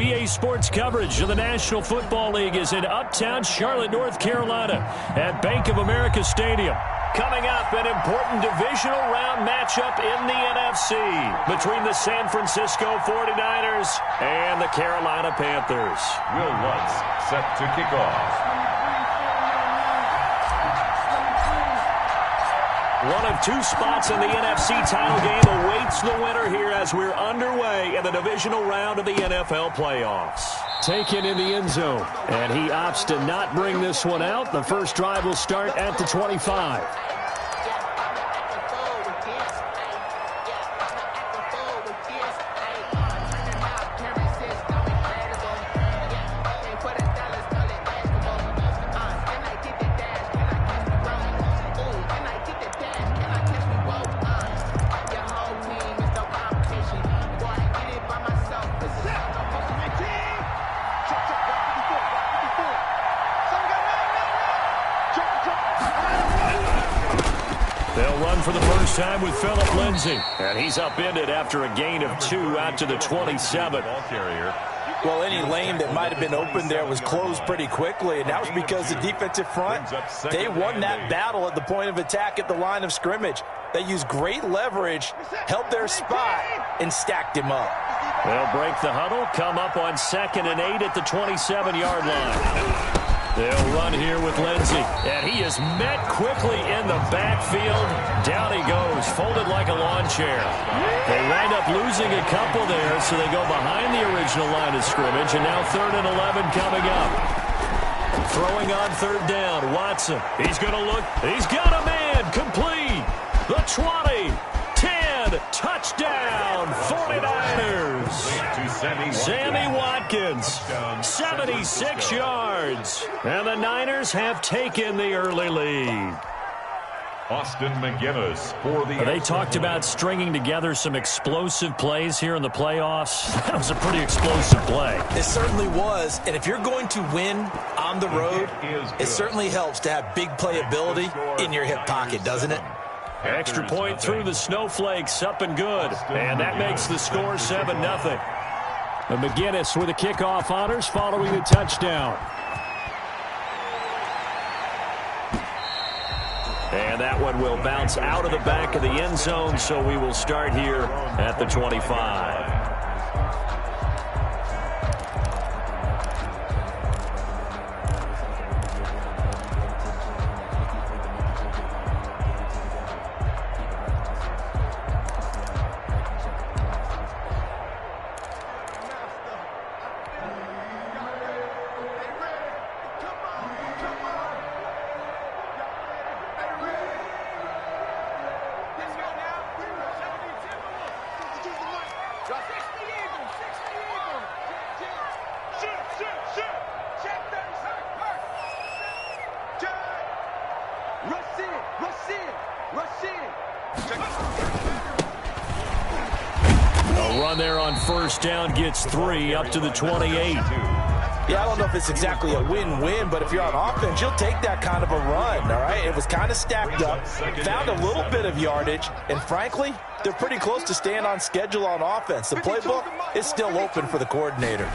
EA Sports coverage of the National Football League is in uptown Charlotte, North Carolina at Bank of America Stadium. Coming up, an important divisional round matchup in the NFC between the San Francisco 49ers and the Carolina Panthers. Will Lutz set to kick off. One of two spots in the NFC title game awaits the winner here as we're underway in the divisional round of the NFL playoffs. Taken in the end zone, and he opts to not bring this one out. The first drive will start at the 25. For the first time with Phillip Lindsay. And he's upended after a gain of 2 out to the 27. Well, any lane that might have been open there was closed pretty quickly, and that was because the defensive front, they won that battle at the point of attack at the line of scrimmage. They used great leverage, held their spot, and stacked him up. They'll break the huddle, come up on 2nd and 8 at the 27-yard line. They'll run here with Lindsay, and he is met quickly in the backfield. Down he goes, folded like a lawn chair. They wind up losing a couple there, so they go behind the original line of scrimmage, and now 3rd and 11 coming up. Throwing on 3rd down, Watson. He's going to look. He's got a man, complete. The 20, 10, touchdown, 49ers. Sammy Watkins, 76 yards. And the Niners have taken the early lead. Austin McGinnis for the... They talked about stringing together some explosive plays here in the playoffs. That was a pretty explosive play. It certainly was. And if you're going to win on the road, it certainly helps to have big playability in your hip pocket, doesn't it? Extra point through the snowflakes, up and good. And that makes the score 7-0. McGinnis with the kickoff honors following the touchdown. And that one will bounce out of the back of the end zone, so we will start here at the 25. There on 1st down gets 3 up to the 28. Yeah, I don't know if it's exactly a win-win, but if you're on offense, you'll take that kind of a run, all right? It was kind of stacked up, found a little bit of yardage, and frankly, they're pretty close to staying on schedule on offense. The playbook is still open for the coordinator.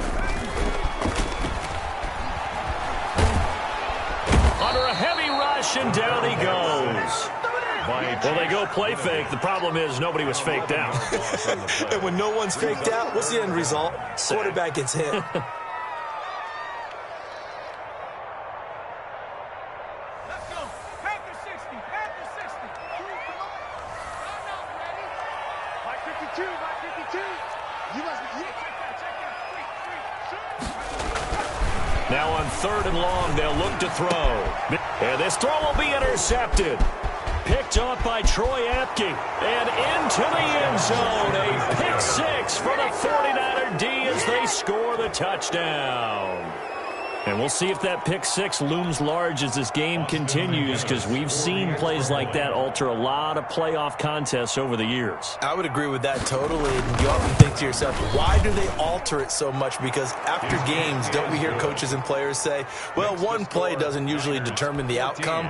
Under a heavy rush, and down he goes. Well, they go play fake. The problem is nobody was faked out. And when no one's faked out, what's the end result? Quarterback gets hit. Let's go. Panther 60. Panther 60. I'm not ready. By 52. By 52. You must be. Check that. Now on 3rd and long, they'll look to throw. And this throw will be intercepted. Picked off by Troy Apke. And into the end zone. A pick 6 for the 49er D as they score the touchdown. And we'll see if that pick 6 looms large as this game continues, because we've seen plays like that alter a lot of playoff contests over the years. I would agree with that totally. And you often think to yourself, why do they alter it so much? Because after games, don't we hear coaches and players say, well, one play doesn't usually determine the outcome?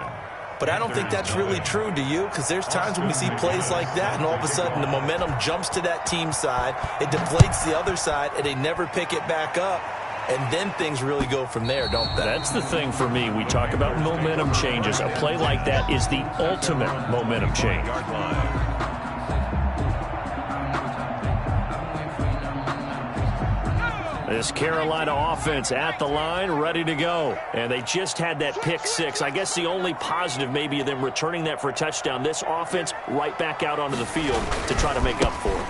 But I don't think that's really true, do you? Because there's times when we see plays like that, and all of a sudden the momentum jumps to that team side, it deflates the other side, and they never pick it back up. And then things really go from there, don't they? That's the thing for me. We talk about momentum changes. A play like that is the ultimate momentum change. This Carolina offense at the line, ready to go. And they just had that pick six. I guess the only positive maybe of them returning that for a touchdown. This offense right back out onto the field to try to make up for it.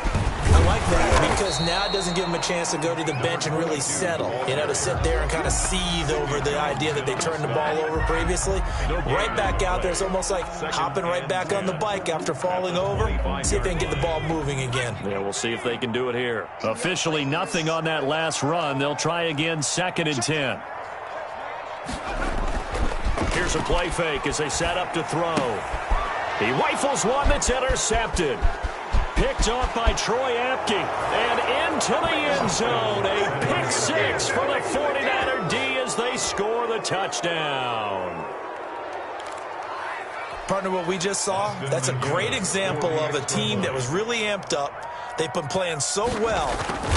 I like that because now it doesn't give them a chance to go to the bench and really settle. You know, to sit there and kind of seethe over the idea that they turned the ball over previously. Right back out there. It's almost like hopping right back on the bike after falling over. See if they can get the ball moving again. Yeah, we'll see if they can do it here. Officially nothing on that last run. They'll try again, 2nd and 10. Here's a play fake as they set up to throw. He rifles one that's intercepted. Picked off by Troy Apke, and into the end zone. A pick six for the 49er D as they score the touchdown. Partner, what we just saw, that's a great example of a team that was really amped up. They've been playing so well,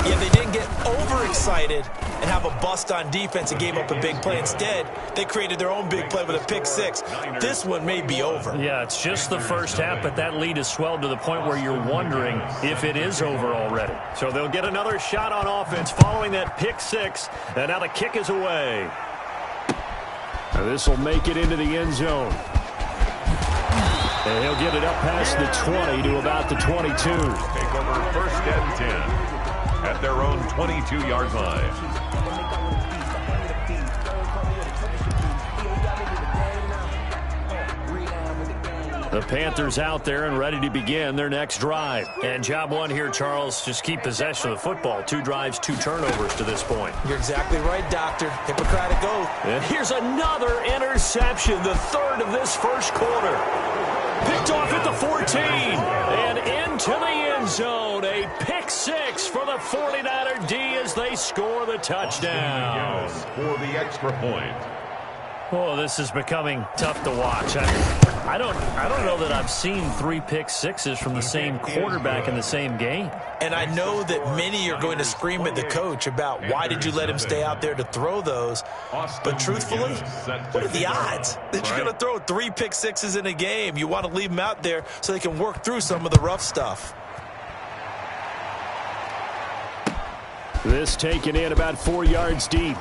yet they didn't get overexcited and have a bust on defense and gave up a big play. Instead, they created their own big play with a pick six. This one may be over. Yeah, it's just the first half, but that lead has swelled to the point where you're wondering if it is over already. So they'll get another shot on offense following that pick six, and now the kick is away. This will make it into the end zone. And he'll get it up past the 20 to about the 22. Take over 1st and 10 at their own 22-yard line. The Panthers out there and ready to begin their next drive. And job one here, Charles, just keep possession of the football. 2 drives, 2 turnovers to this point. You're exactly right, Doctor. Hippocratic oath. And here's another interception, the 3rd of this first quarter. Picked off at the 14 and into the end zone. A pick six for the 49er D as they score the touchdown. For the extra point. Oh, this is becoming tough to watch. I don't know that I've seen 3 pick sixes from the same quarterback in the same game. And I know that many are going to scream at the coach about why did you let him stay out there to throw those. But truthfully, what are the odds that you're going to throw 3 pick sixes in a game? You want to leave them out there so they can work through some of the rough stuff. This taken in about 4 yards deep.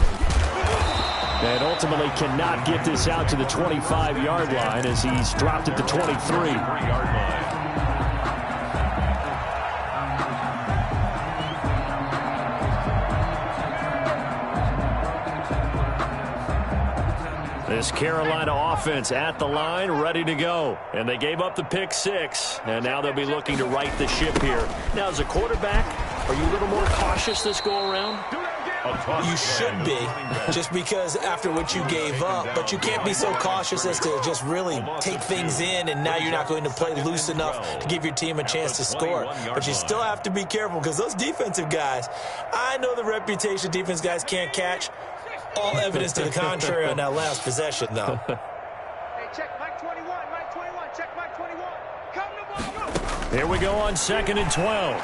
And ultimately cannot get this out to the 25-yard line as he's dropped at the 23-yard line. This Carolina offense at the line, ready to go. And they gave up the pick six, and now they'll be looking to right the ship here. Now, as a quarterback, are you a little more cautious this go-around? You should be, just because after what you gave up, but you can't be so cautious as to just really take things in, and now you're not going to play loose enough to give your team a chance to score. But you still have to be careful because those defensive guys, I know the reputation defense guys can't catch. All evidence to the contrary on that last possession, though. Hey, check Mike 21, Mike 21, check Mike 21. Come the ball, go. Here we go on 2nd and 12.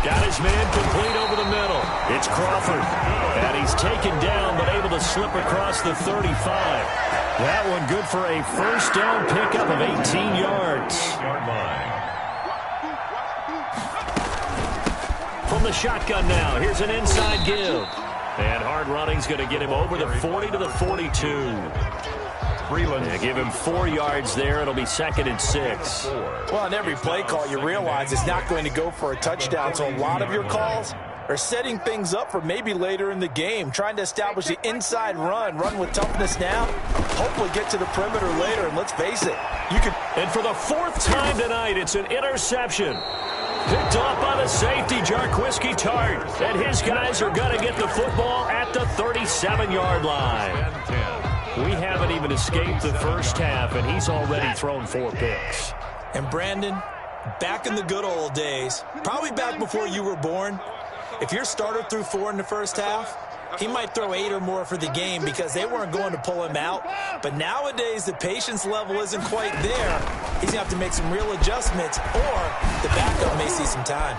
Got his man complete over the middle. It's Crawford. And he's taken down, but able to slip across the 35. That one good for a first down pickup of 18 yards. From the shotgun now, here's an inside give. And hard running's going to get him over the 40 to the 42. Yeah, give him 4 yards there. It'll be 2nd and 6. Well, on every play call, you realize it's not going to go for a touchdown. So a lot of your calls are setting things up for maybe later in the game, trying to establish the inside run with toughness now, hopefully get to the perimeter later. And let's face it, you can. And for the 4th time tonight, it's an interception. Picked off by the safety, Jarquiski Tart. And his guys are going to get the football at the 37-yard line. We haven't even escaped the first half, and he's already thrown 4 picks. And Brandon, back in the good old days, probably back before you were born, if your starter threw 4 in the first half, he might throw 8 or more for the game because they weren't going to pull him out. But nowadays, the patience level isn't quite there. He's going to have to make some real adjustments, or the backup may see some time.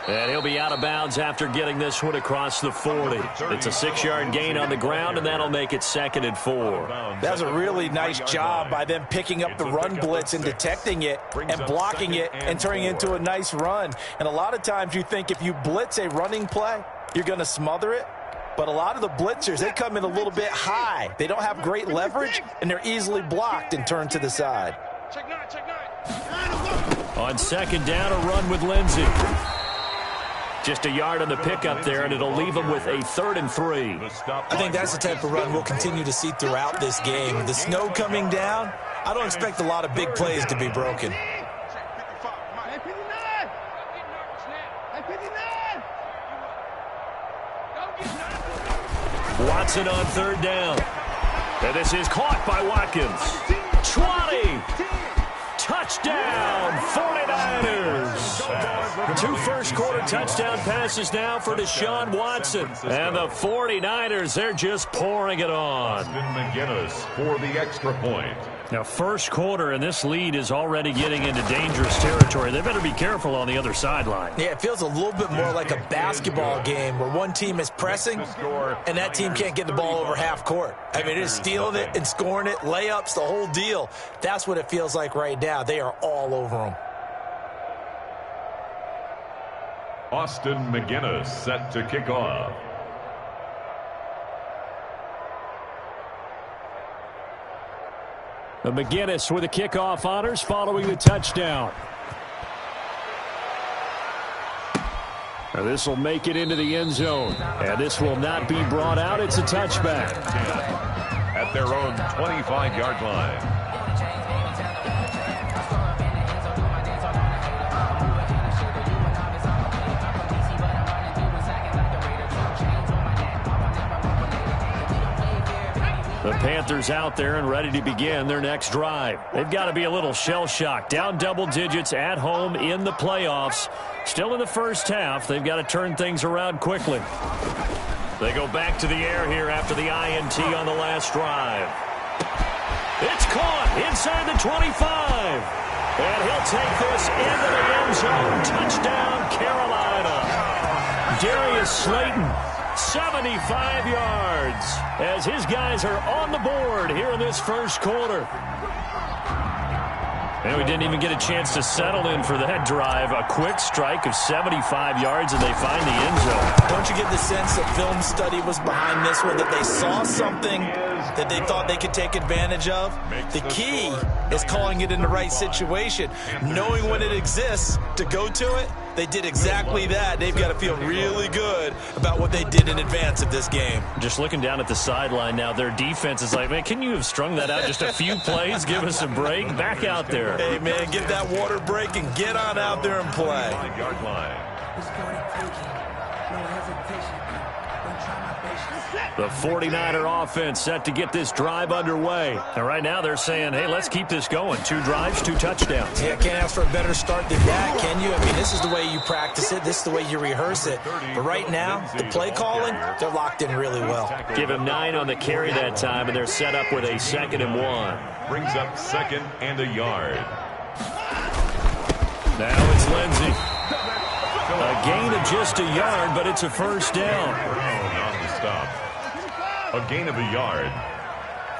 And he'll be out of bounds after getting this one across the 40. It's a 6-yard gain on the ground, and that'll make it 2nd and 4. That was a really nice job by them picking up the run blitz and detecting it and blocking it and turning it into a nice run. And a lot of times you think if you blitz a running play, you're going to smother it. But a lot of the blitzers, they come in a little bit high. They don't have great leverage, and they're easily blocked and turned to the side. On 2nd down, a run with Lindsey. Just a yard on the pickup there, and it'll leave them with a 3rd and 3. I think that's the type of run we'll continue to see throughout this game. The snow coming down, I don't expect a lot of big plays to be broken. Watson on 3rd down. And this is caught by Watkins. 20. Touchdown, 49ers. 2 first-quarter touchdown passes now for Deshaun Watson. And the 49ers, they're just pouring it on. Austin McGinnis for the extra point. Now, first quarter, and this lead is already getting into dangerous territory. They better be careful on the other sideline. Yeah, it feels a little bit more like a basketball game where one team is pressing and that team can't get the ball over half court. I mean, it is stealing it and scoring it, layups, the whole deal. That's what it feels like right now. They are all over them. Austin McGinnis set to kick off. McGinnis with the kickoff honors following the touchdown. Now this will make it into the end zone. And this will not be brought out. It's a touchback. At their own 25-yard line. The Panthers out there and ready to begin their next drive. They've got to be a little shell-shocked. Down double digits at home in the playoffs. Still in the first half. They've got to turn things around quickly. They go back to the air here after the INT on the last drive. It's caught inside the 25. And he'll take this into the end zone. Touchdown, Carolina. Darius Slayton. 75 yards as his guys are on the board here in this first quarter. And we didn't even get a chance to settle in for that drive. A quick strike of 75 yards, and they find the end zone. Don't you get the sense that film study was behind this one, that they saw something that they thought they could take advantage of? The key is calling it in the right situation, knowing when it exists to go to it. They did exactly that. They've got to feel really good about what they did in advance of this game. Just looking down at the sideline now, their defense is like, man, can you have strung that out just a few plays? Give us a break. Back out there. Hey, man, get that water break and get on out there and play. 5-yard line. The 49er offense set to get this drive underway. And right now they're saying, hey, let's keep this going. 2 drives, 2 touchdowns. Yeah, can't ask for a better start than that, can you? I mean, this is the way you practice it. This is the way you rehearse it. But right now, the play calling, they're locked in really well. Give him 9 on the carry that time, and they're set up with a 2nd and 1. Brings up 2nd and a yard. Now it's Lindsey. A gain of just a yard, but it's a first down. On the stop. A gain of a yard.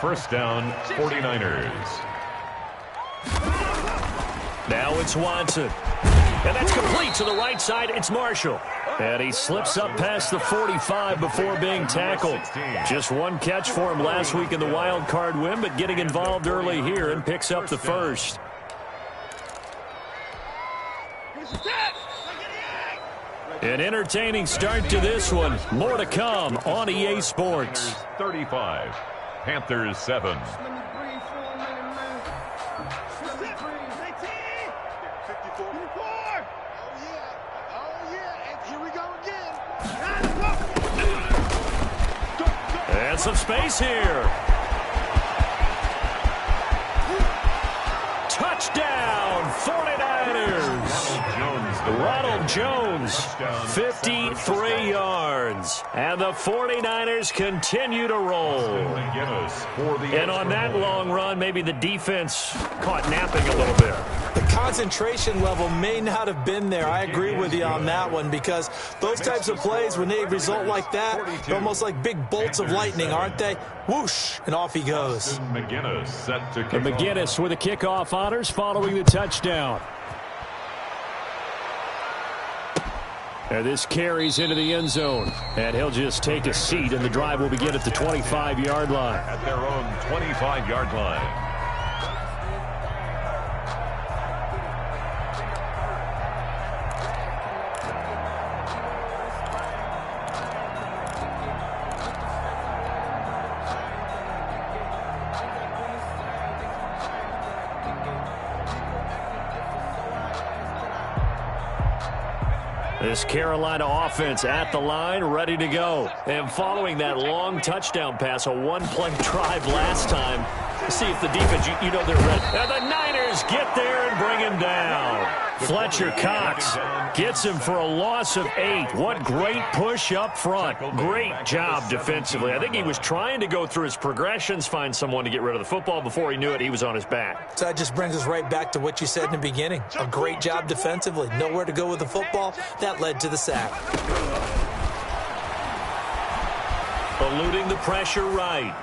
First down, 49ers. Now it's Watson. And that's complete to the right side. It's Marshall. And he slips up past the 45 before being tackled. Just 1 catch for him last week in the wild card win, but getting involved early here and picks up the first. An entertaining start to this one. More to come on EA Sports. 35. Panthers 7. And some space here. Touchdown, 49ers. Ronald Jones, 53 yards. And the 49ers continue to roll. And on that long run, maybe the defense caught napping a little bit. The concentration level may not have been there. I agree with you on that one, because those types of plays, when they result like that, they're almost like big bolts of lightning, aren't they? Whoosh, and off he goes. McGinnis with the kickoff honors following the touchdown. And this carries into the end zone. And he'll just take a seat, and the drive will begin at the 25-yard line. At their own 25-yard line. This Carolina offense at the line, ready to go. And following that long touchdown pass, a one-play drive last time, see if the defense, you know they're ready. And the Niners get there and bring him down. Fletcher Cox gets him for a loss of 8. What great push up front. Great job defensively. I think he was trying to go through his progressions, find someone to get rid of the football. Before he knew it, he was on his back. So that just brings us right back to what you said in the beginning. A great job defensively. Nowhere to go with the football. That led to the sack. Eluding the pressure right.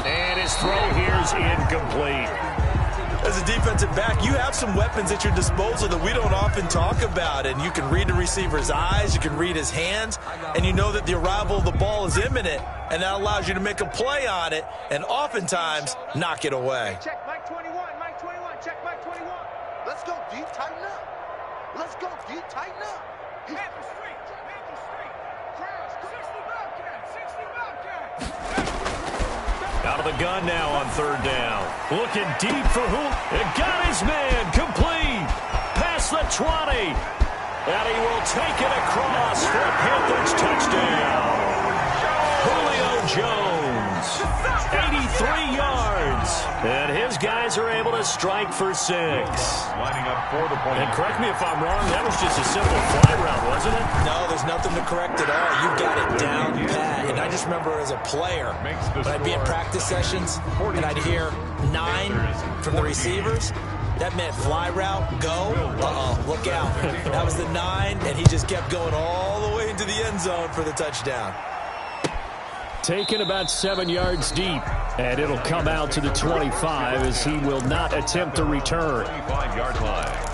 And his throw here is incomplete. As a defensive back, you have some weapons at your disposal that we don't often talk about. And you can read the receiver's eyes, you can read his hands, and you know that the arrival of the ball is imminent. And that allows you to make a play on it and oftentimes knock it away. Check Mike 21, Mike 21, check Mike 21. Let's go deep, tighten up. Let's go deep, tighten up. Panther Street, Panther Street. Cross, 60 Bobcats, 60 Bobcats. Out of the gun now on third down. Looking deep for who? It got his man. Complete. Past the 20. And he will take it across for a Panthers touchdown. Julio Jones, 83 yards. And his guys are able to strike for 6. Lining up for the point. And correct me if I'm wrong, that was just a simple fly route, wasn't it? No, there's nothing to correct at all. You got it down pat. And I just remember as a player, when I'd be in practice sessions and I'd hear 9 from the receivers, that meant fly route, go, look out. That was the 9, and he just kept going all the way into the end zone for the touchdown. Taken about 7 yards deep, and it'll come out to the 25 as he will not attempt to return. 25-yard line.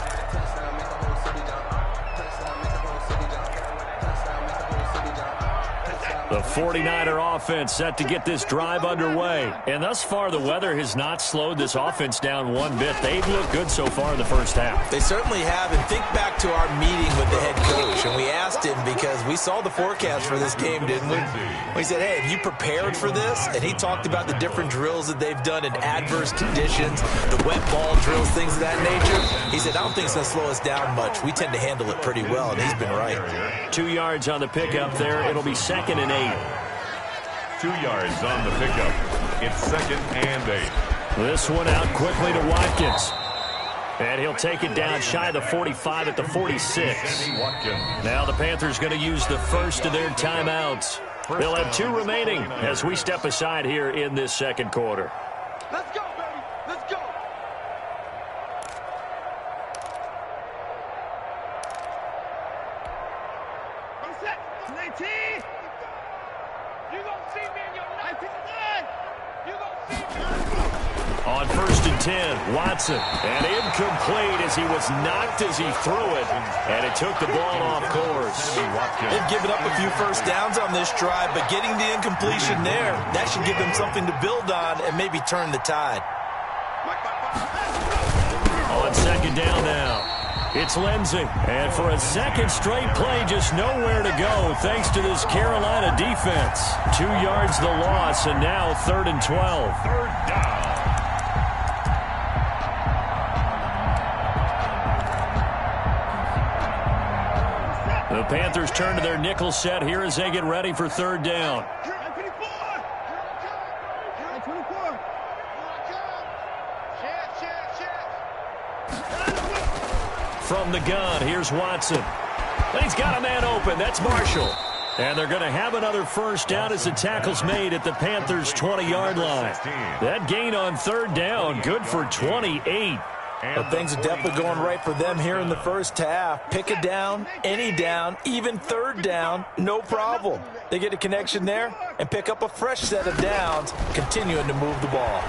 The 49er offense set to get this drive underway. And thus far, the weather has not slowed this offense down one bit. They've looked good so far in the first half. They certainly have. And think back to our meeting with the head coach. And we asked him, because we saw the forecast for this game, didn't we? We said, hey, have you prepared for this? And he talked about the different drills that they've done in adverse conditions, the wet ball drills, things of that nature. He said, I don't think it's going to slow us down much. We tend to handle it pretty well, and he's been right. 2 yards on the pickup there. It'll be 2nd and 8. 2 yards on the pickup. It's 2nd and 8. This one out quickly to Watkins. And he'll take it down shy of the 45 at the 46. Now the Panthers going to use the first of their timeouts. They'll have 2 remaining as we step aside here in this second quarter. Let's go, baby. Let's go. I'm set. 19. You gonna see me in your 19. You gonna see me. On 1st and 10, Watson. And incomplete as he was knocked as he threw it. And it took the ball off course. They've given up a few first downs on this drive, but getting the incompletion there, that should give them something to build on and maybe turn the tide. On 2nd down now. It's Lindsey. And for a second straight play, just nowhere to go thanks to this Carolina defense. 2 yards the loss, and now 3rd and 12. 3rd down. The Panthers turn to their nickel set here as they get ready for 3rd down. from the gun. Here's Watson. And he's got a man open. That's Marshall. And they're going to have another first down as the tackle's made at the Panthers' 20-yard line. That gain on third down, good for 28. Well, things are definitely going right for them here in the first half. Pick a down, any down, even third down, no problem. They get a connection there and pick up a fresh set of downs, continuing to move the ball.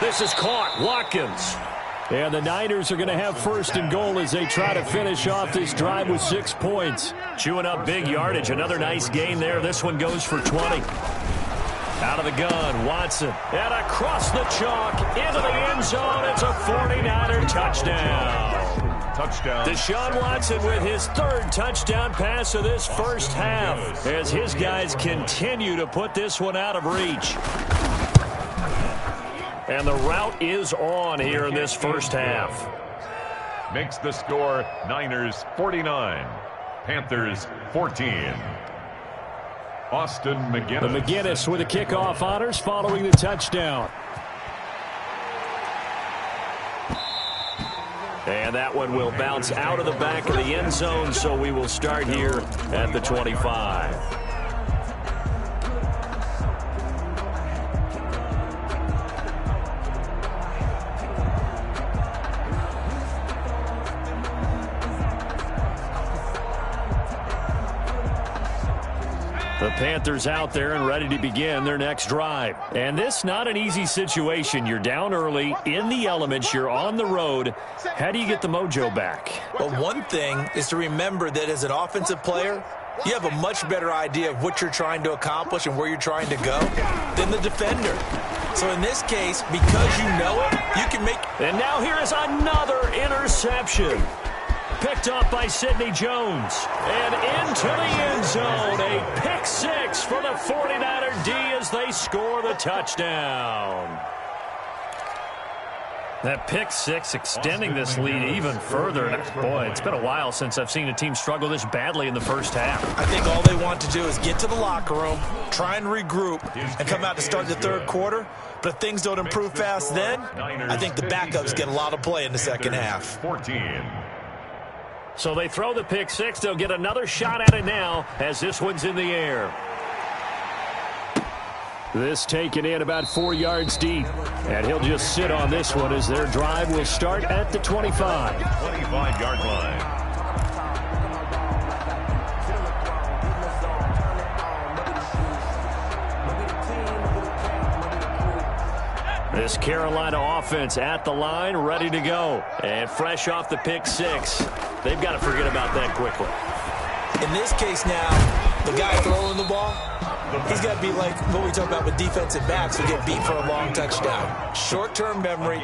This is caught. Watkins. And the Niners are going to have first and goal as they try to finish off this drive with 6 points. Chewing up big yardage. Another nice gain there. This one goes for 20. Out of the gun, Watson. And across the chalk into the end zone. It's a 49er touchdown. Touchdown. Deshaun Watson with his third touchdown pass of this first half as his guys continue to put this one out of reach. And the route is on here in this first half. Makes the score Niners 49, Panthers 14. Austin McGinnis. The McGinnis with the kickoff honors following the touchdown. And that one will bounce out of the back of the end zone, so we will start here at the 25. The Panthers out there and ready to begin their next drive. And this not an easy situation. You're down early, in the elements, you're on the road. How do you get the mojo back? Well, one thing is to remember that as an offensive player, you have a much better idea of what you're trying to accomplish and where you're trying to go than the defender. So in this case, because you know it, you can make... And now here is another interception. Picked off by Sidney Jones. And into the end zone. A pick six for the 49er D as they score the touchdown. That pick six extending this lead even further. Boy, it's been a while since I've seen a team struggle this badly in the first half. I think all they want to do is get to the locker room, try and regroup, and come out to start the third quarter. But if things don't improve fast then, I think the backups get a lot of play in the second half. 14. So they throw the pick six. They'll get another shot at it now as this one's in the air. This taken in about 4 yards deep. And he'll just sit on this one as their drive will start at the 25. 25-yard line. This Carolina offense at the line, ready to go. And fresh off the pick six. They've got to forget about that quickly. In this case now, the guy throwing the ball, he's got to be like what we talk about with defensive backs who get beat for a long touchdown. Short-term memory,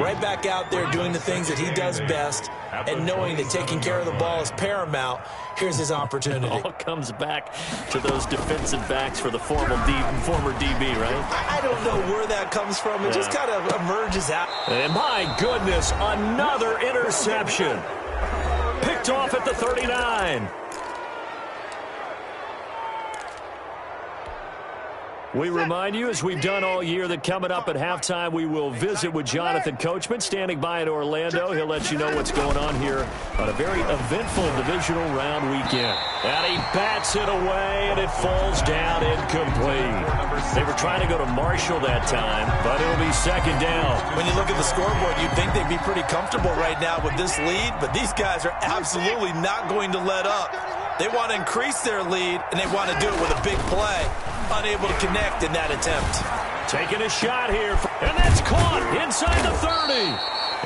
right back out there doing the things that he does best, and knowing that taking care of the ball is paramount. Here's his opportunity. It all comes back to those defensive backs for the former DB, right? I don't know where that comes from. It just kind of emerges out. And my goodness, another interception. Picked off at the 39. We remind you, as we've done all year, that coming up at halftime, we will visit with Jonathan Coachman, standing by in Orlando. He'll let you know what's going on here on a very eventful divisional round weekend. And he bats it away, and it falls down incomplete. They were trying to go to Marshall that time, but it'll be second down. When you look at the scoreboard, you'd think they'd be pretty comfortable right now with this lead, but these guys are absolutely not going to let up. They want to increase their lead, and they want to do it with a big play. Unable to connect in that attempt. Taking a shot here, and that's caught inside the 30.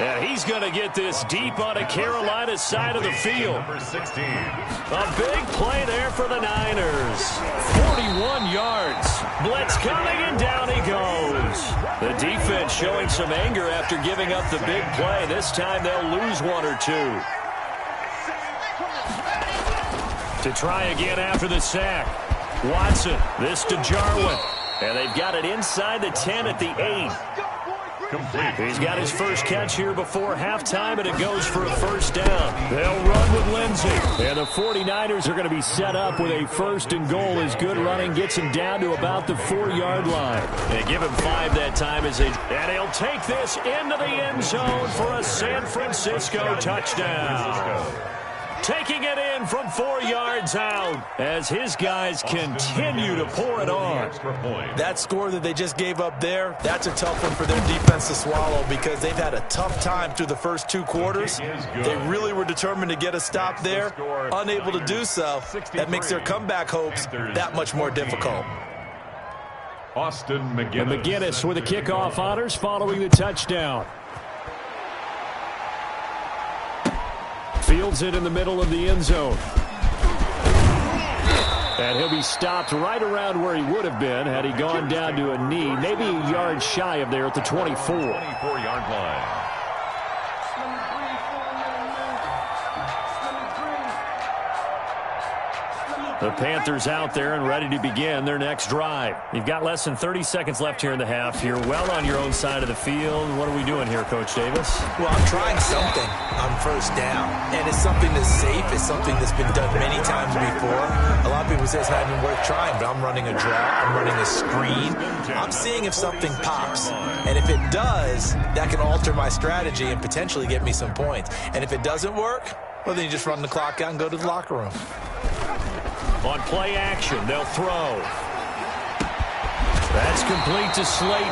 And he's going to get this deep onto Carolina's side of the field. Number 16. A big play there for the Niners. 41 yards. Blitz coming, and down he goes. The defense showing some anger after giving up the big play. This time they'll lose one or two. To try again after the sack. Watson, this to Jarwin. And they've got it inside the 10 at the 8. Complete. He's got his first catch here before halftime, and it goes for a first down. They'll run with Lindsey. And the 49ers are going to be set up with a first and goal as good running gets him down to about the 4-yard line. And give him 5 that time. And he'll take this into the end zone for a San Francisco touchdown. Taking it in from 4 yards out as his guys continue to pour it on. That score that they just gave up there, that's a tough one for their defense to swallow because they've had a tough time through the first 2 quarters. They really were determined to get a stop there, unable to do so. That makes their comeback hopes that much more difficult. Austin McGinnis. McGinnis with the kickoff honors following the touchdown. Fields it in the middle of the end zone. And he'll be stopped right around where he would have been had he gone down to a knee, maybe a yard shy of there at the 24. 24-yard line. The Panthers out there and ready to begin their next drive. You've got less than 30 seconds left here in the half. You're well on your own side of the field. What are we doing here, Coach Davis? Well, I'm trying something on first down, and it's something that's safe. It's something that's been done many times before. A lot of people say it's not even worth trying, but I'm running a draw. I'm running a screen. I'm seeing if something pops, and if it does, that can alter my strategy and potentially get me some points. And if it doesn't work, well, then you just run the clock out and go to the locker room. On play action, they'll throw. That's complete to Slayton.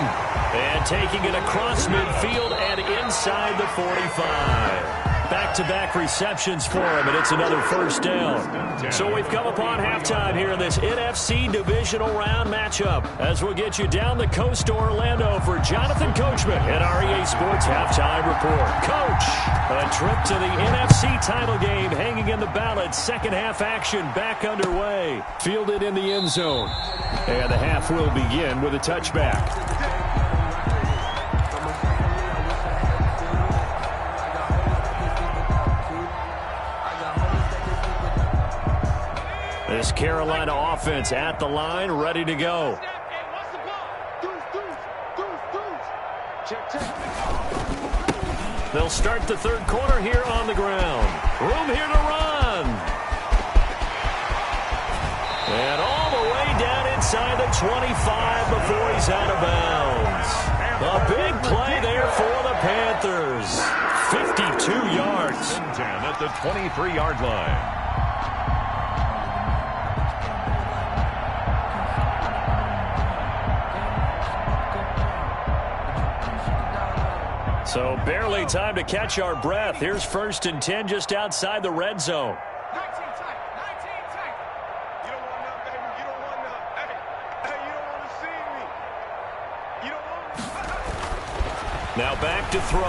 And taking it across midfield and inside the 45. Back-to-back receptions for him, and it's another first down. So we've come upon halftime here in this NFC Divisional Round matchup as we'll get you down the coast to Orlando for Jonathan Coachman at REA Sports Halftime Report. Coach, a trip to the NFC title game hanging in the balance. Second half action back underway. Fielded in the end zone. And the half will begin with a touchback. This Carolina offense at the line, ready to go. They'll start the third quarter here on the ground. Room here to run. And all the way down inside the 25 before he's out of bounds. A big play there for the Panthers. 52 yards. Down at the 23-yard line. So barely time to catch our breath. Here's 1st and 10 just outside the red zone. 19 tight. 19 tight. You don't want none, baby. You don't want none. Hey, you don't want to see me. You don't want Now back to throw.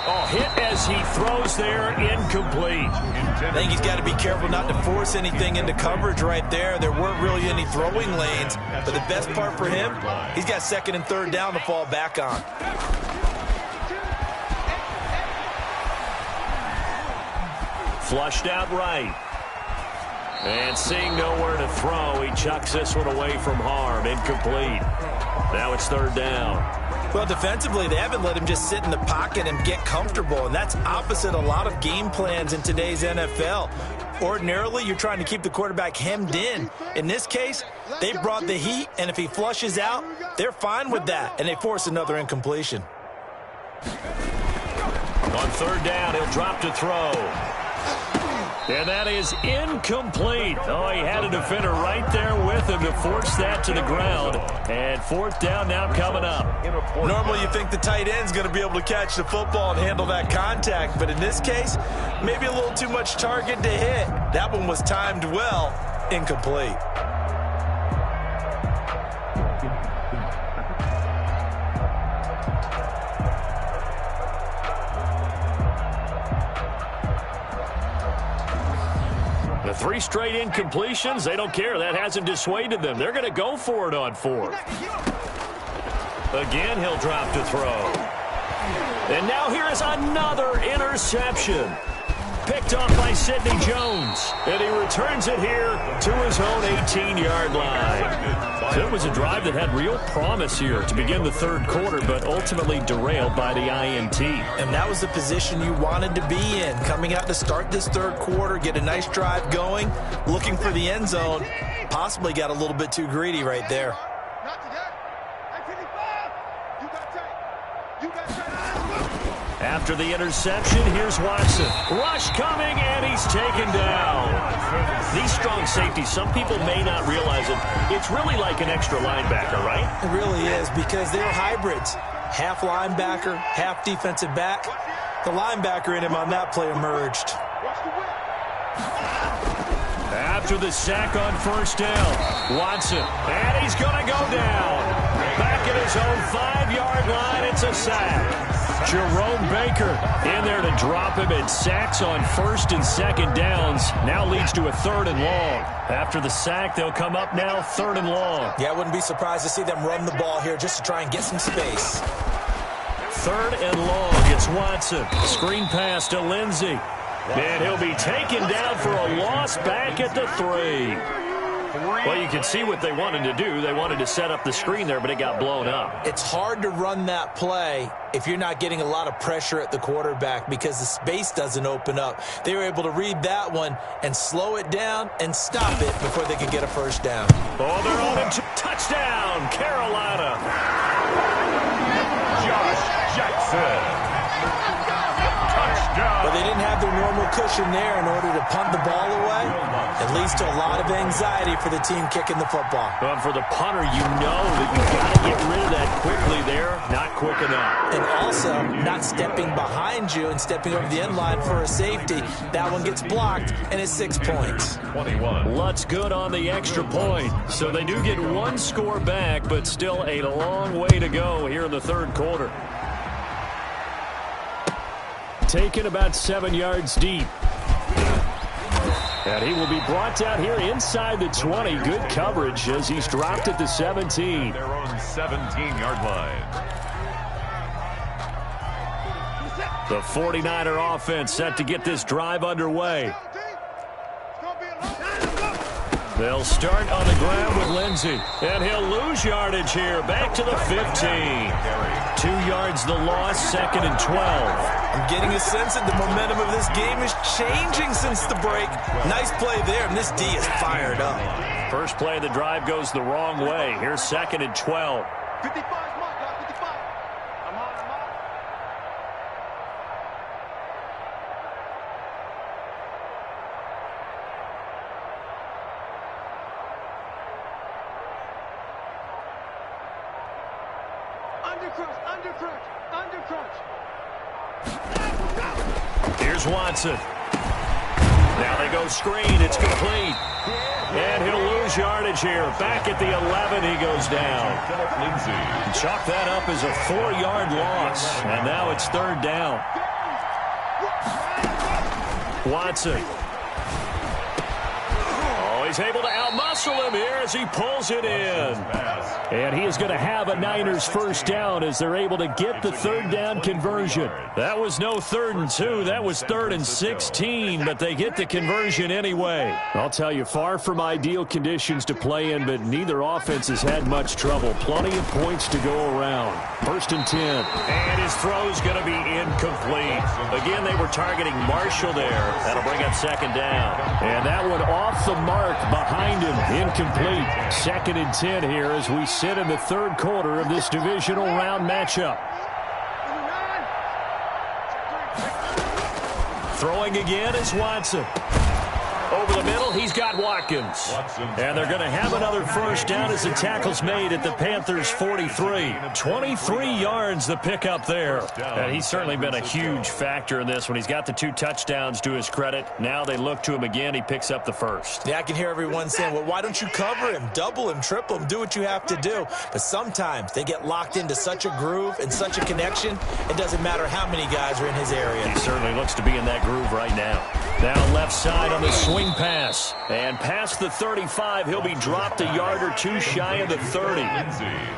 Oh, hit as he throws there, incomplete. I think he's got to be careful not to force anything into coverage right there. There weren't really any throwing lanes, but the best part for him, he's got 2nd and 3rd down to fall back on. Flushed out right. And seeing nowhere to throw, he chucks this one away from harm. Incomplete. Now it's 3rd down. Well, defensively, they haven't let him just sit in the pocket and get comfortable, and that's opposite a lot of game plans in today's NFL. Ordinarily, you're trying to keep the quarterback hemmed in. In this case, they brought the heat, and if he flushes out, they're fine with that, and they force another incompletion. On 3rd down, he'll drop to throw. And that is incomplete. Oh, he had a defender right there with him to force that to the ground. And 4th down now coming up. Normally you think the tight end's going to be able to catch the football and handle that contact. But in this case, maybe a little too much target to hit. That one was timed well. Incomplete. The 3 straight incompletions, they don't care. That hasn't dissuaded them. They're going to go for it on 4th. Again, he'll drop to throw. And now here is another interception. picked off by Sidney Jones. And he returns it here to his own 18-yard line. So it was a drive that had real promise here to begin the third quarter, but ultimately derailed by the INT. And that was the position you wanted to be in, coming out to start this third quarter, get a nice drive going, looking for the end zone. Possibly got a little bit too greedy right there. Not today. Hey, 55. You got tape. You got tape. After the interception, here's Watson. Rush coming, and he's taken down. These strong safeties, some people may not realize it. It's really like an extra linebacker, right? It really is, because they're hybrids. Half linebacker, half defensive back. The linebacker in him on that play emerged. Watch the whip. After the sack on first down, Watson, and he's going to go down. Back at his own 5-yard line, it's a sack. Jerome Baker in there to drop him, and sacks on first and second downs now leads to a 3rd and long. After the sack, they'll come up now 3rd and long. Yeah, I wouldn't be surprised to see them run the ball here just to try and get some space. 3rd and long, it's Watson. Screen pass to Lindsey. And he'll be taken down for a loss back at the 3. Well, you can see what they wanted to do. They wanted to set up the screen there, but it got blown up. It's hard to run that play if you're not getting a lot of pressure at the quarterback because the space doesn't open up. They were able to read that one and slow it down and stop it before they could get a first down. Oh, they're on it. Touchdown, Carolina. Josh Jackson. But they didn't have their normal cushion there in order to punt the ball away. It leads to a lot of anxiety for the team kicking the football. Well, for the punter, you know that you've got to get rid of that quickly there. Not quick enough. And also, not stepping behind you and stepping over the end line for a safety. That one gets blocked, and it's 6 points. 21. Lutz good on the extra point. So they do get one score back, but still a long way to go here in the third quarter. Taken about 7 yards deep. And he will be brought down here inside the 20. Good coverage as he's dropped at the 17. Their own 17-yard line. The 49er offense set to get this drive underway. They'll start on the ground with Lindsey. And he'll lose yardage here. Back to the 15. 2 yards the loss, 2nd and 12. I'm getting a sense that the momentum of this game is changing since the break. Nice play there, and this D is fired up. First play of the drive goes the wrong way. Here's 2nd and 12. 55 mark, guys, 55. I'm on. Under crunch. Here's Watson. Now they go screen. It's complete. And he'll lose yardage here. Back at the 11, he goes down. Chalk that up as a 4-yard loss. And now it's 3rd down. Watson. Oh, he's able to outmuscle him here as he pulls it in. And he is going to have a Niners first down as they're able to get the 3rd down conversion. That was no 3rd and 2. That was 3rd and 16, but they get the conversion anyway. I'll tell you, far from ideal conditions to play in, but neither offense has had much trouble. Plenty of points to go around. 1st and 10. And his throw's going to be incomplete. Again, they were targeting Marshall there. That'll bring up 2nd down. And that one off the mark behind him. Incomplete. 2nd and 10 here as we sit in the third quarter of this divisional round matchup. Throwing again is Watson. Over the middle, he's got Watkins. And they're going to have another first down as the tackle's made at the Panthers' 43. 23 yards the pickup there. And he's certainly been a huge factor in this one. He's got the 2 touchdowns to his credit. Now they look to him again. He picks up the first. Yeah, I can hear everyone saying, well, why don't you cover him, double him, triple him, do what you have to do. But sometimes they get locked into such a groove and such a connection, it doesn't matter how many guys are in his area. He certainly looks to be in that groove right now. Now left side on the swing pass. And past the 35, he'll be dropped a yard or 2 shy of the 30.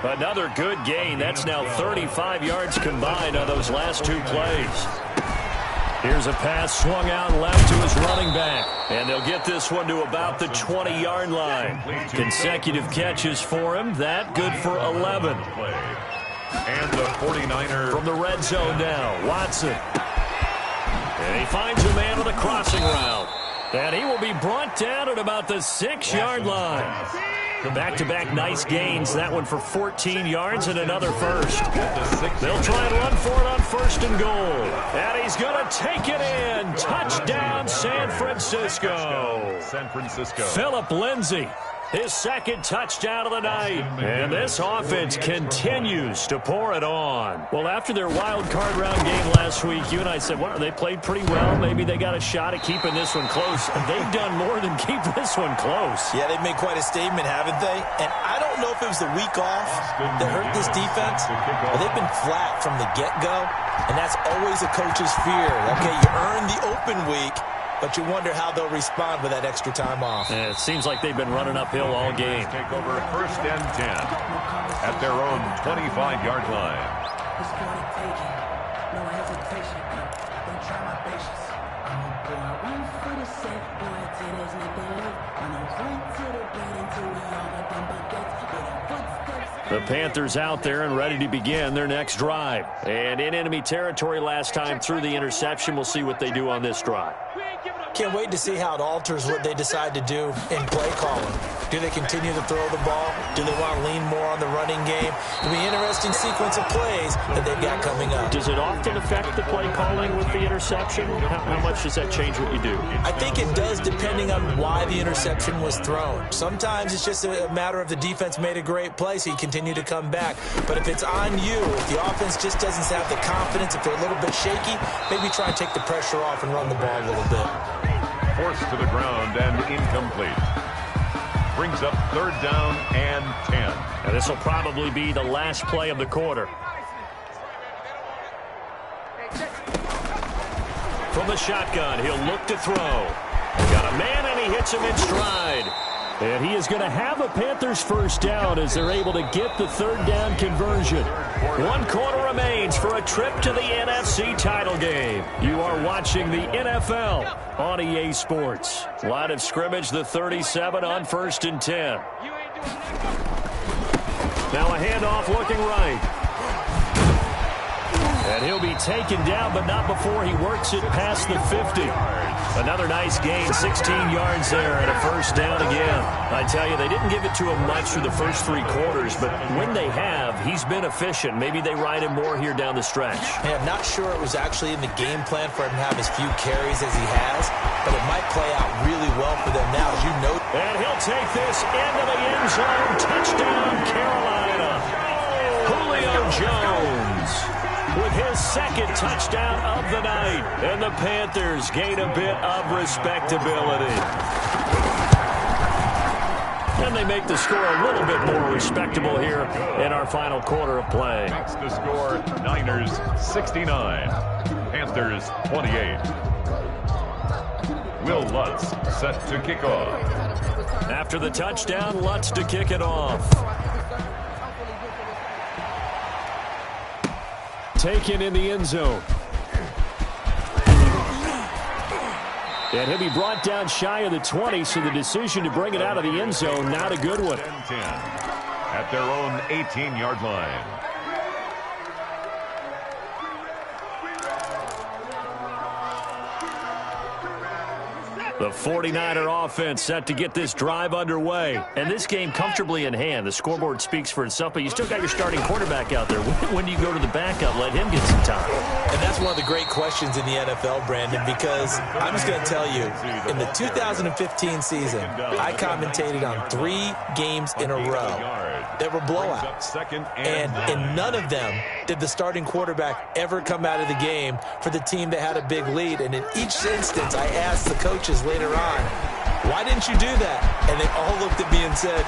Another good gain. That's now 35 yards combined on those last 2 plays. Here's a pass swung out left to his running back. And they'll get this one to about the 20-yard line. Consecutive catches for him. That good for 11. And the 49er. From the red zone now, Watson. And he finds a man on the crossing route. And he will be brought down at about the 6-yard line. Back-to-back nice gains. That one for 14 yards and another first. They'll try and run for it on 1st and goal. And he's going to take it in. Touchdown, San Francisco. Philip Lindsay. His 2nd touchdown of the night. And this offense continues to pour it on. Well, after their wild card round game last week, you and I said, well, they played pretty well. Maybe they got a shot at keeping this one close. And they've done more than keep this one close. Yeah, they've made quite a statement, haven't they? And I don't know if it was the week off that hurt this defense, but they've been flat from the get-go. And that's always a coach's fear. Okay, you earn the open week, but you wonder how they'll respond with that extra time off. Yeah, it seems like they've been running uphill all game. Take over 1st and 10 at their own 25-yard line. The Panthers out there and ready to begin their next drive. And in enemy territory last time through the interception. We'll see what they do on this drive. Can't wait to see how it alters what they decide to do in play calling. Do they continue to throw the ball? Do they want to lean more on the running game? It'll be an interesting sequence of plays that they've got coming up. Does it often affect the play calling with the interception? How much does that change what you do? I think it does, depending on why the interception was thrown. Sometimes it's just a matter of the defense made a great play, so you continue to come back. But if it's on you, if the offense just doesn't have the confidence, if they're a little bit shaky, maybe try and take the pressure off and run the ball a little bit. Forced to the ground and incomplete. Brings up 3rd down and 10. And this will probably be the last play of the quarter. From the shotgun, he'll look to throw. Got a man, and he hits him in stride. And he is going to have a Panthers 1st down as they're able to get the 3rd down conversion. 1 quarter remains for a trip to the NFC title game. You are watching the NFL on EA Sports. Line of scrimmage, the 37 on 1st and 10. Now a handoff looking right. And he'll be taken down, but not before he works it past the 50. Another nice gain, 16 yards there, and a 1st down again. I tell you, they didn't give it to him much through the first 3 quarters, but when they have, he's been efficient. Maybe they ride him more here down the stretch. Hey, I'm not sure it was actually in the game plan for him to have as few carries as he has, but it might play out really well for them now, as you know. And he'll take this into the end zone. Touchdown, Carolina. Julio Jones with his 2nd touchdown of the night. And the Panthers gain a bit of respectability. And they make the score a little bit more respectable here in our final quarter of play. Makes the score Niners 69, Panthers 28. Will Lutz set to kick off. After the touchdown, Lutz to kick it off. Taken in the end zone. And he'll be brought down shy of the 20, so the decision to bring it out of the end zone, not a good one. 10 at their own 18-yard line. The 49er offense set to get this drive underway. And this game comfortably in hand. The scoreboard speaks for itself, but you still got your starting quarterback out there. When do you go to the backup? Let him get some time. And that's one of the great questions in the NFL, Brandon, because I'm just going to tell you, in the 2015 season, I commentated on 3 games in a row that were blowouts. And in none of them did the starting quarterback ever come out of the game for the team that had a big lead. And in each instance, I asked the coaches later on, why didn't you do that? And they all looked at me and said,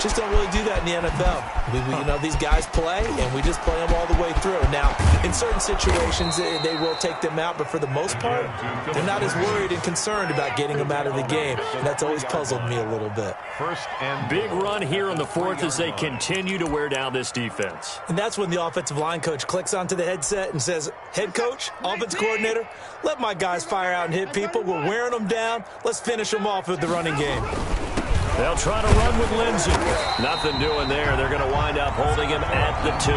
Just don't really do that in the NFL. You know, these guys play, and we just play them all the way through. Now, in certain situations, they will take them out, but for the most part, they're not as worried and concerned about getting them out of the game. And that's always puzzled me a little bit. First and big run here in the fourth as they continue to wear down this defense. And that's when the offensive line coach clicks onto the headset and says, head coach, offense coordinator, let my guys fire out and hit people. We're wearing them down. Let's finish them off with the running game. They'll try to run with Lindsey. Nothing doing there. They're going to wind up holding him at the 2.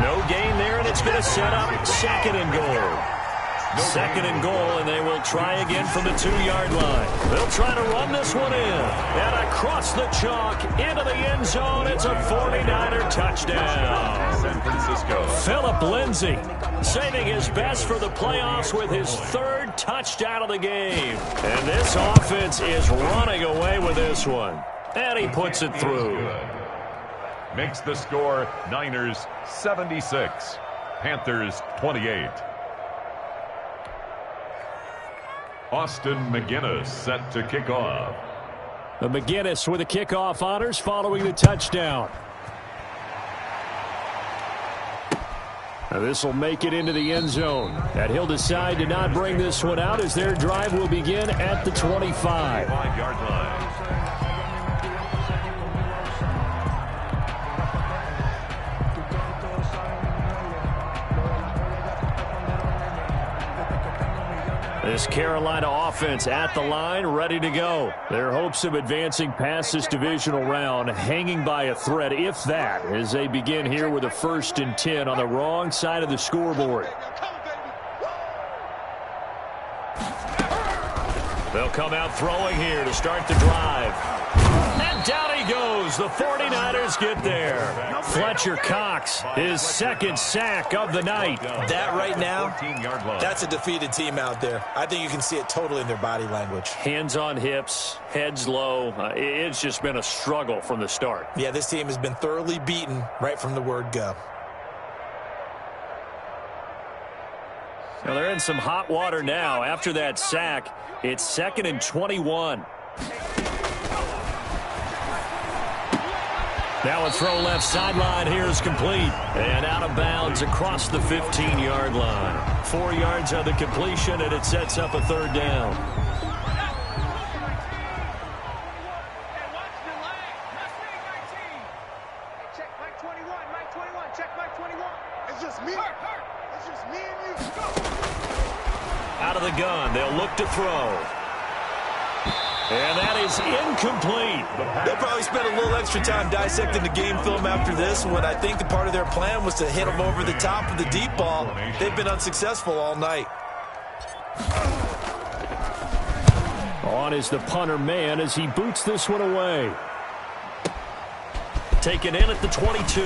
No gain there, and it's going to set up second and goal. Second and goal, and they will try again from the 2-yard line. They'll try to run this one in. And across the chalk, into the end zone. It's a 49er touchdown. San Francisco. Philip Lindsay saving his best for the playoffs with his 3rd touchdown of the game. And this offense is running away with this one. And he puts it through. Makes the score Niners 76, Panthers 28. Austin McGinnis set to kick off. The McGinnis with the kickoff honors following the touchdown. Now this will make it into the end zone. And he'll decide to not bring this one out as their drive will begin at the 25. 5-yard line. This Carolina offense at the line, ready to go. Their hopes of advancing past this divisional round hanging by a thread, if that, as they begin here with a 1st and 10 on the wrong side of the scoreboard. They'll come out throwing here to start the drive. And down he goes. The 49ers get there. Fletcher Cox, his 2nd sack of the night. That right now, 14-yard line. that's a defeated team out there. I think you can see it totally in their body language. Hands on hips, heads low. It's just been a struggle from the start. Yeah, this team has been thoroughly beaten right from the word go. Well, they're in some hot water now. After that sack, it's 2nd and 21. Now a throw left sideline here is complete. And out of bounds across the 15-yard line. 4 yards on the completion, and it sets up a 3rd down. Check Mike 21, Mike 21, check Mike 21. It's just me. It's just me and you. Go. Out of the gun, they'll look to throw. And that is incomplete. They'll probably spend a little extra time dissecting the game film after this one. I think the part of their plan was to hit them over the top of the deep ball. They've been unsuccessful all night. On is the punter man as he boots this one away. Taken in at the 22.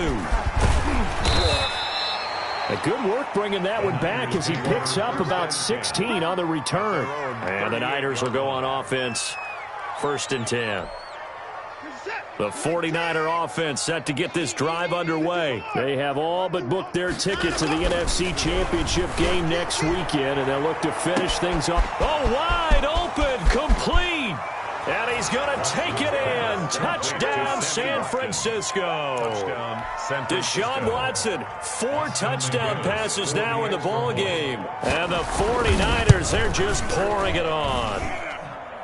A good work bringing that one back as he picks up about 16 on the return. And the Niners will go on offense. 1st and 10. The 49er offense set to get this drive underway. They have all but booked their ticket to the NFC Championship game next weekend, and they'll look to finish things off. Oh, wide open, complete. And he's going to take it in. Touchdown, San Francisco. Deshaun Watson, 4 touchdown passes now in the ball game. And the 49ers, they're just pouring it on.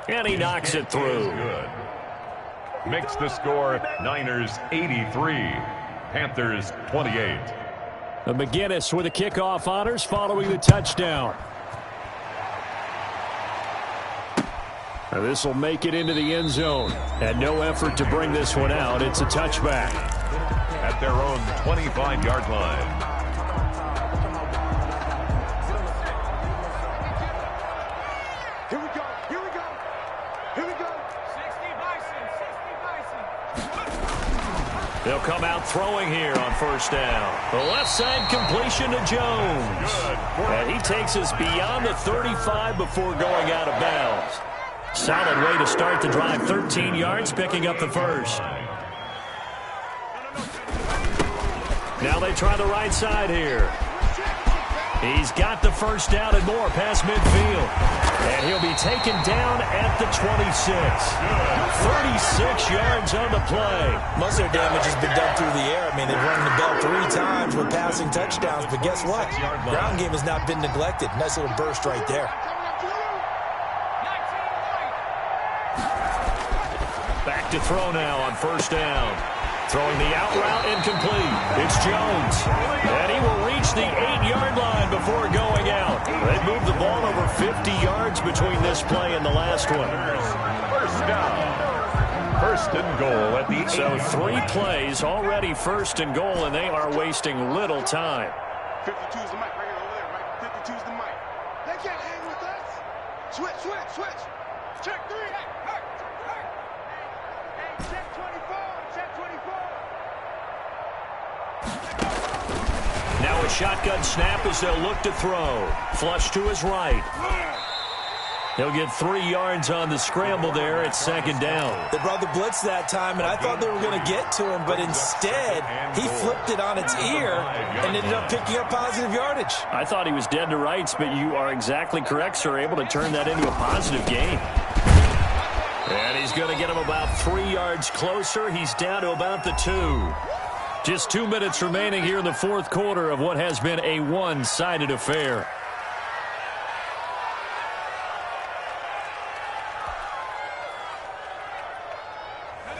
And he knocks it through. Good. Makes the score Niners 83, Panthers 28. The McGinnis with the kickoff honors following the touchdown. Now this will make it into the end zone. And no effort to bring this one out. It's a touchback. At their own 25-yard line. Here we go. Here we go. Here we go. 60 Bison. 60 Bison. They'll come out throwing here on 1st down. The left side completion to Jones. And he takes us beyond the 35 before going out of bounds. Solid way to start the drive. 13 yards, picking up the 1st. Now they try the right side here. He's got the 1st down and more past midfield. And he'll be taken down at the 26. 36 yards on the play. Most of their damage has been done through the air. I mean, they've rung the bell 3 times with passing touchdowns, but guess what? Ground game has not been neglected. Nice little burst right there. Back to throw now on first down. Throwing the out route incomplete. It's Jones. And he will reach the 8-yard line before going out. They moved the ball over 50 yards between this play and the last one. First down. First and goal at the 8. So 3 plays already first and goal, and they are wasting little time. 52's the mic right here over there, right? 52's the mic. They can't hang with us. Switch. Check 3. Hey. Check 24. Check 24. Now a shotgun snap as they'll look to throw. Flush to his right. He'll get 3 yards on the scramble there at second down. They brought the blitz that time, and I thought they were going to get to him, but instead he flipped it on its ear and ended up picking up positive yardage. I thought he was dead to rights, but you are exactly correct, sir. Able to turn that into a positive gain. And he's going to get him about 3 yards closer. He's down to about the 2. Just 2 minutes remaining here in the fourth quarter of what has been a one-sided affair.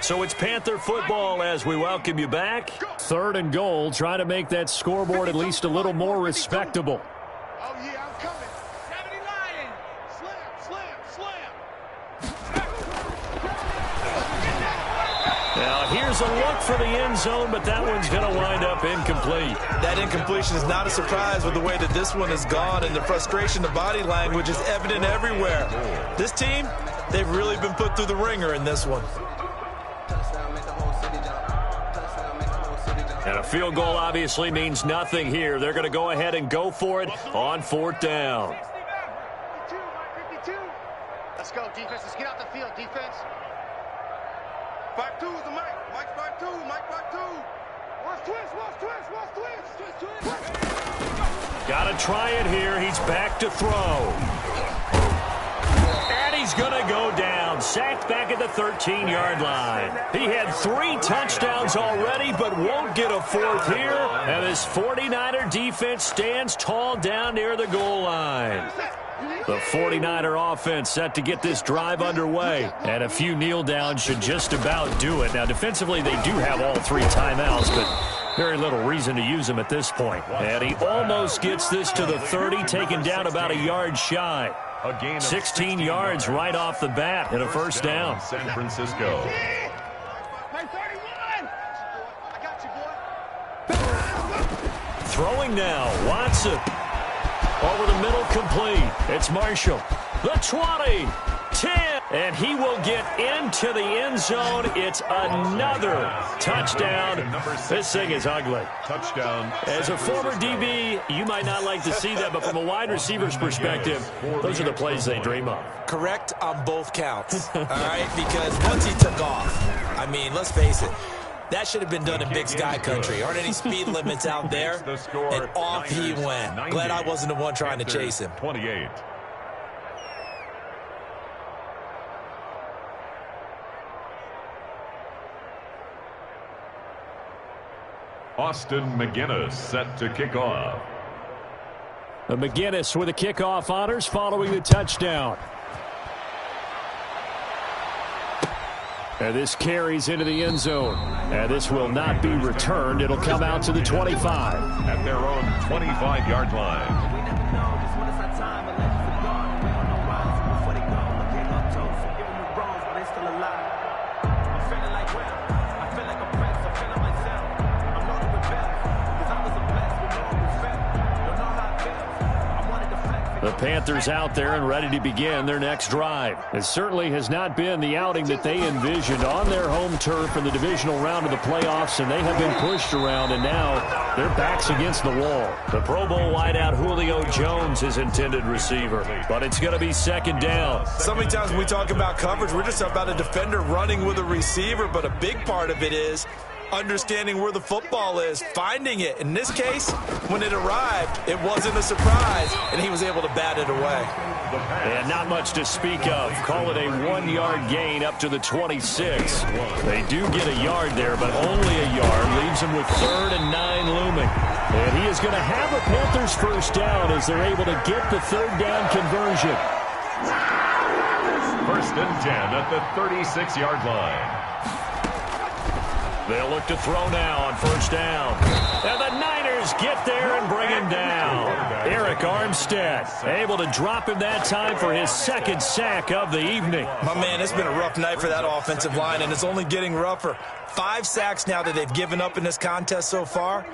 So it's Panther football as we welcome you back. 3rd and goal, trying to make that scoreboard at least a little more respectable. Oh, yeah, I'm coming. 70 Lion. Slam. Now here's a look for the end zone, but that one's going to wind up incomplete. That incompletion is not a surprise with the way that this one has gone, and the frustration, the body language is evident everywhere. This team, they've really been put through the ringer in this one. And a field goal obviously means nothing here. They're going to go ahead and go for it on 4th down. 52. Let's go, defense. Let's get out the field, defense. 5-2 is the mic. Mike 5-2. Mike 5-2. Watch twist. Got to try it here. He's back to throw. And he's going to go down. Sacked back at the 13-yard line. He had 3 touchdowns already, but won't get a 4th here. And this 49er defense stands tall down near the goal line. The 49er offense set to get this drive underway. And a few kneel downs should just about do it. Now, defensively, they do have all 3 timeouts, but very little reason to use them at this point. And he almost gets this to the 30, taken down about a yard shy. 16 yards right off the bat and a first down. San Francisco. Hey, 31. I got you, boy. Throwing now. Watson. Over the middle, complete. It's Marshall. The 20. 10. And he will get into the end zone. It's another touchdown. This thing is ugly. Touchdown. As a former DB, you might not like to see that, but from a wide receiver's perspective, those are the plays they dream of. Correct on both counts, all right? Because once he took off, I mean, let's face it, that should have been done in Big Sky country. Aren't any speed limits out there? And off he went. Glad I wasn't the one trying to chase him. 28. Austin McGinnis set to kick off. McGinnis with the kickoff honors following the touchdown. And this carries into the end zone. And this will not be returned. It'll come out to the 25. At their own 25-yard line. The Panthers out there and ready to begin their next drive. It certainly has not been the outing that they envisioned on their home turf in the divisional round of the playoffs, and they have been pushed around, and now their backs against the wall. The Pro Bowl wideout Julio Jones is intended receiver, but it's going to be second down. So many times when we talk about coverage, we're just about a defender running with a receiver, but a big part of it is understanding where the football is, finding it. In this case, when it arrived, it wasn't a surprise, and he was able to bat it away. And not much to speak of. Call it a 1-yard gain up to the 26. They do get a yard there, but only a yard. Leaves them with 3rd and 9 looming. And he is going to have a Panthers first down as they're able to get the 3rd down conversion. 1st and 10 at the 36-yard line. They'll look to throw now on 1st down. And the Niners get there and bring him down. Eric Armstead able to drop him that time for his 2nd sack of the evening. My man, it's been a rough night for that offensive line, and it's only getting rougher. 5 sacks now that they've given up in this contest so far.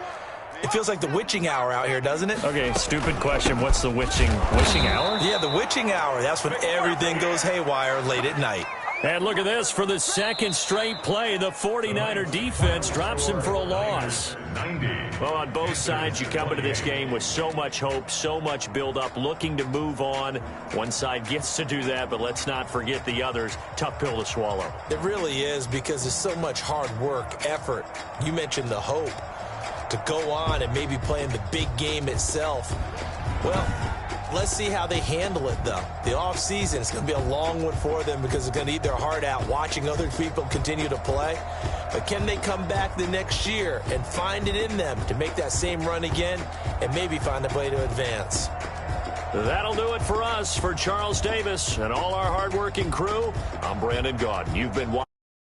It feels like the witching hour out here, doesn't it? Okay, stupid question. What's the witching hour? Yeah, the witching hour. That's when everything goes haywire late at night. And look at this. For the 2nd straight play, the 49er defense drops him for a loss. 90. Well, on both sides, you come into this game with so much hope, so much build-up, looking to move on. One side gets to do that, but let's not forget the others. Tough pill to swallow. It really is, because there's so much hard work, effort. You mentioned the hope to go on and maybe play in the big game itself. Well, let's see how they handle it, though. The offseason is going to be a long one for them because they're going to eat their heart out watching other people continue to play. But can they come back the next year and find it in them to make that same run again and maybe find a way to advance? That'll do it for us. For Charles Davis and all our hardworking crew, I'm Brandon Gaudin. You've been watching.